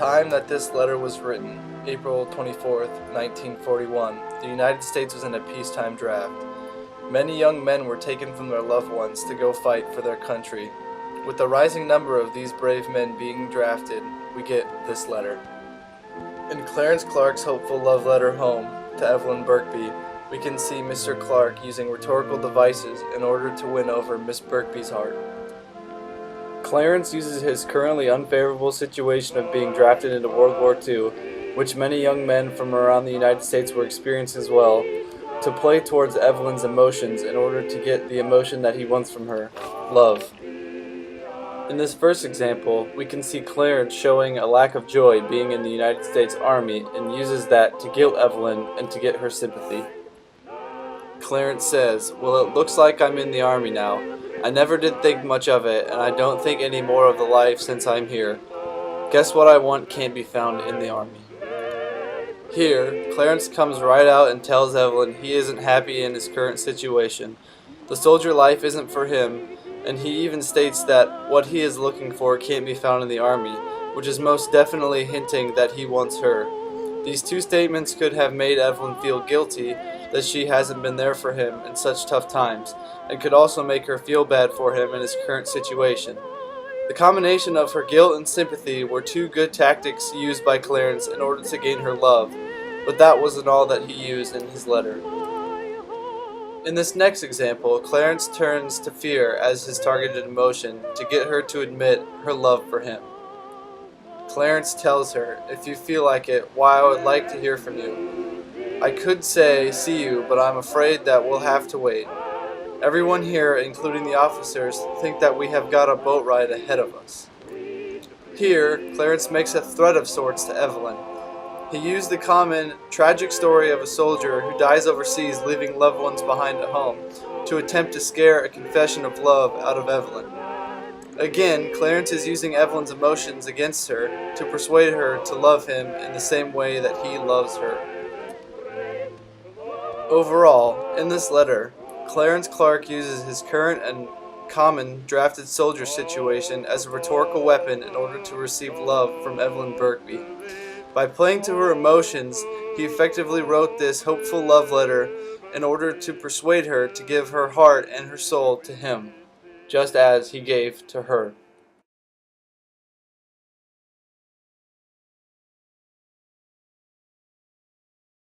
time that this letter was written, April 24th, 1941, the United States was in a peacetime draft. Many young men were taken from their loved ones to go fight for their country. With the rising number of these brave men being drafted, we get this letter. In Clarence Clark's hopeful love letter home to Evelyn Birkby, we can see Mr. Clark using rhetorical devices in order to win over Miss Birkby's heart. Clarence uses his currently unfavorable situation of being drafted into World War II, which many young men from around the United States were experiencing as well, to play towards Evelyn's emotions in order to get the emotion that he wants from her, love. In this first example, we can see Clarence showing a lack of joy being in the United States Army and uses that to guilt Evelyn and to get her sympathy. Clarence says, "Well, it looks like I'm in the Army now. I never did think much of it, and I don't think any more of the life since I'm here. Guess what I want can't be found in the Army." Here, Clarence comes right out and tells Evelyn he isn't happy in his current situation. The soldier life isn't for him, and he even states that what he is looking for can't be found in the Army, which is most definitely hinting that he wants her. These two statements could have made Evelyn feel guilty that she hasn't been there for him in such tough times, and could also make her feel bad for him in his current situation. The combination of her guilt and sympathy were two good tactics used by Clarence in order to gain her love, but that wasn't all that he used in his letter. In this next example, Clarence turns to fear as his targeted emotion to get her to admit her love for him. Clarence tells her, "If you feel like it, why, I would like to hear from you. I could say, see you, but I'm afraid that we'll have to wait. Everyone here, including the officers, think that we have got a boat ride ahead of us." Here, Clarence makes a threat of sorts to Evelyn. He used the common, tragic story of a soldier who dies overseas leaving loved ones behind at home to attempt to scare a confession of love out of Evelyn. Again, Clarence is using Evelyn's emotions against her to persuade her to love him in the same way that he loves her. Overall, in this letter, Clarence Clark uses his current and common drafted soldier situation as a rhetorical weapon in order to receive love from Evelyn Birkby. By playing to her emotions, he effectively wrote this hopeful love letter in order to persuade her to give her heart and her soul to him, just as he gave to her.